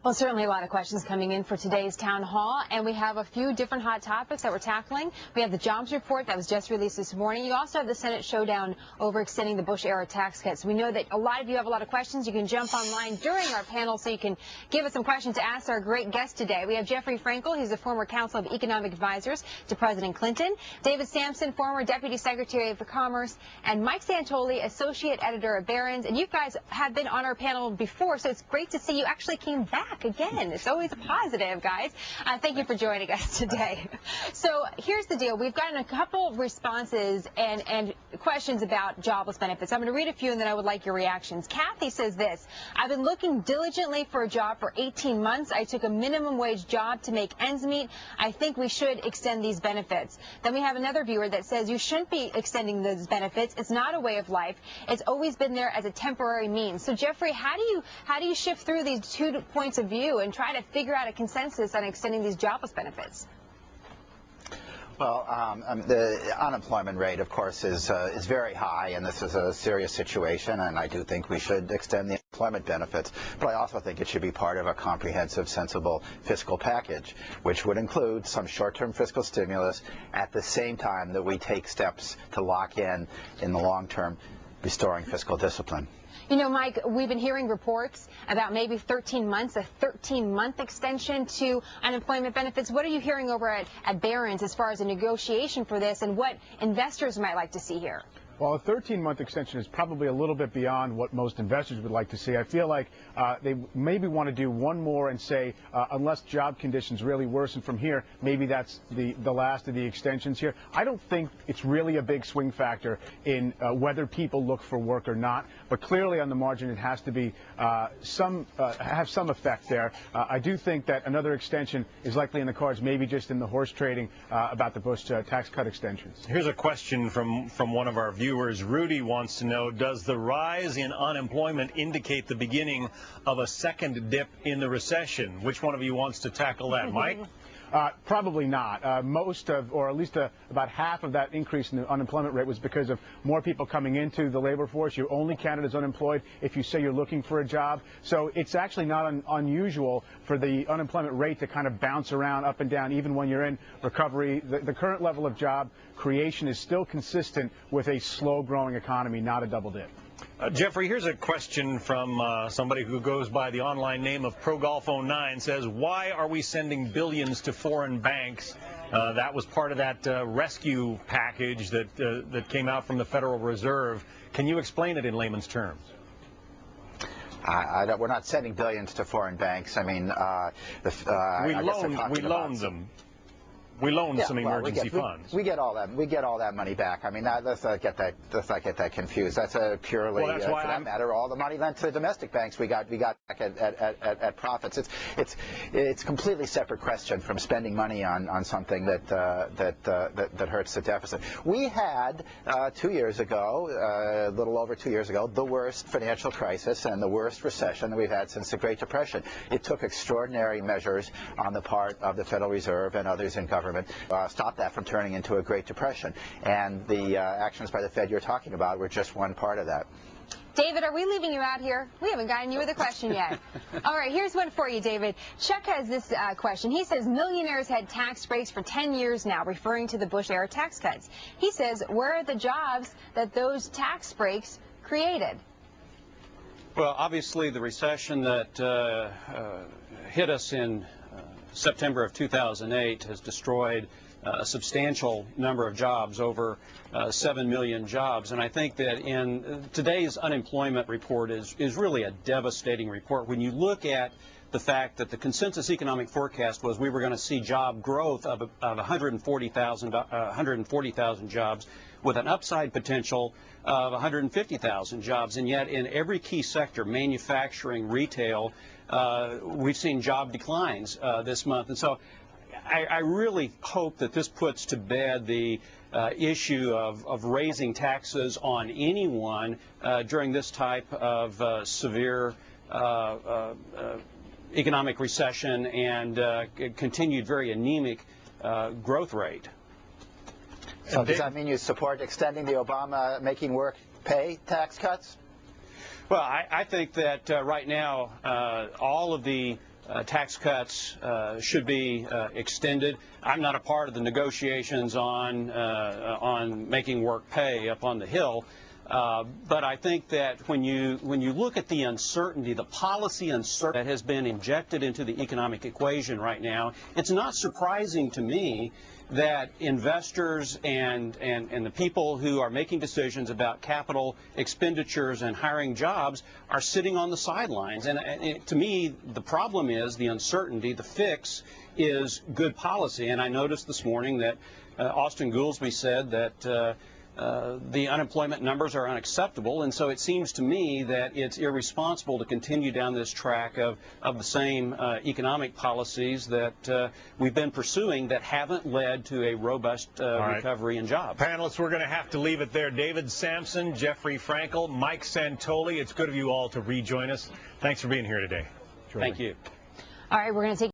Well, certainly a lot of questions coming in for today's town hall, and we have a few different hot topics that we're tackling. We have the jobs report that was just released this morning. You also have the Senate showdown over extending the Bush-era tax cuts. We know that a lot of you have a lot of questions. You can jump online during our panel so you can give us some questions to ask our great guest today. We have Jeffrey Frankel. He's the former Council of Economic Advisors to President Clinton. David Sampson, former Deputy Secretary for Commerce, and Mike Santoli, Associate Editor at Barron's. And you guys have been on our panel before, so it's great to see you actually came back again. It's always a positive, guys. Thank you for joining us today. So here's the deal. We've gotten a couple of responses and questions about jobless benefits. I'm going to read a few and then I would like your reactions. Kathy says this: I've been looking diligently for a job for 18 months. I took a minimum wage job to make ends meet. I think we should extend these benefits. Then we have another viewer that says you shouldn't be extending those benefits. It's not a way of life. It's always been there as a temporary means. So Jeffrey, how do you shift through these 2 points of view and try to figure out a consensus on extending these jobless benefits? Well, the unemployment rate, of course, is very high, and this is a serious situation, and I do think we should extend the employment benefits. But I also think it should be part of a comprehensive, sensible fiscal package, which would include some short-term fiscal stimulus at the same time that we take steps to lock in the long term, restoring fiscal discipline. You know, Mike, we've been hearing reports about maybe 13 months, a 13-month extension to unemployment benefits. What are you hearing over at Barron's as far as a negotiation for this and what investors might like to see here? Well, a 13-month extension is probably a little bit beyond what most investors would like to see. I feel like they maybe want to do one more and say, unless job conditions really worsen from here, maybe that's the last of the extensions here. I don't think it's really a big swing factor in whether people look for work or not, but clearly on the margin it has to be have some effect there. I do think that another extension is likely in the cards, maybe just in the horse trading about the Bush tax cut extensions. Here's a question from one of our viewers. Rudy wants to know, does the rise in unemployment indicate the beginning of a second dip in the recession? Which one of you wants to tackle that, Mike? Probably not. Most of, or at least about half of that increase in the unemployment rate was because of more people coming into the labor force. You're only counted as unemployed if you say you're looking for a job. So it's actually not unusual for the unemployment rate to kind of bounce around up and down even when you're in recovery. The current level of job creation is still consistent with a slow-growing economy, not a double dip. Jeffrey, here's a question from somebody who goes by the online name of ProGolf09, says, why are we sending billions to foreign banks? That was part of that rescue package that came out from the Federal Reserve. Can you explain it in layman's terms? We're not sending billions to foreign banks. I mean, we loaned them. We loaned some emergency funds. We get all that. We get all that money back. I mean, let's not get that confused. That's a purely, well, for that matter, all the money lent to the domestic banks we got back at profits. It's a completely separate question from spending money on something that hurts the deficit. We had 2 years ago, a little over 2 years ago, the worst financial crisis and the worst recession that we've had since the Great Depression. It took extraordinary measures on the part of the Federal Reserve and others in government. Stop that from turning into a Great Depression. And the actions by the Fed you're talking about were just one part of that. David, are we leaving you out here? We haven't gotten you with a question yet. All right, here's one for you, David. Chuck has this question. He says millionaires had tax breaks for 10 years now, referring to the Bush-era tax cuts. He says, where are the jobs that those tax breaks created? Well, obviously the recession that hit us in September of 2008 has destroyed a substantial number of jobs, over 7 million jobs. And I think that in today's unemployment report is really a devastating report. When you look at the fact that the consensus economic forecast was we were going to see job growth of 140,000 jobs with an upside potential of 150,000 jobs. And yet in every key sector, manufacturing, retail, we've seen job declines this month. And so I really hope that this puts to bed the issue of raising taxes on anyone during this type of severe economic recession and continued very anemic growth rate. So does that mean you support extending the Obama making work pay tax cuts? Well, I think that right now all of the tax cuts should be extended. I'm not a part of the negotiations on making work pay up on the Hill. But I think that when you look at the uncertainty, the policy uncertainty that has been injected into the economic equation right now, it's not surprising to me that investors and the people who are making decisions about capital expenditures and hiring jobs are sitting on the sidelines. And to me, the problem is the uncertainty. The fix is good policy. And I noticed this morning that Austin Goolsbee said that the unemployment numbers are unacceptable, and so it seems to me that it's irresponsible to continue down this track of the same economic policies that we've been pursuing that haven't led to a robust recovery in jobs. Panelists, we're going to have to leave it there. David Sampson, Jeffrey Frankel, Mike Santoli, it's good of you all to rejoin us. Thanks for being here today. Thank you. All right, we're going to take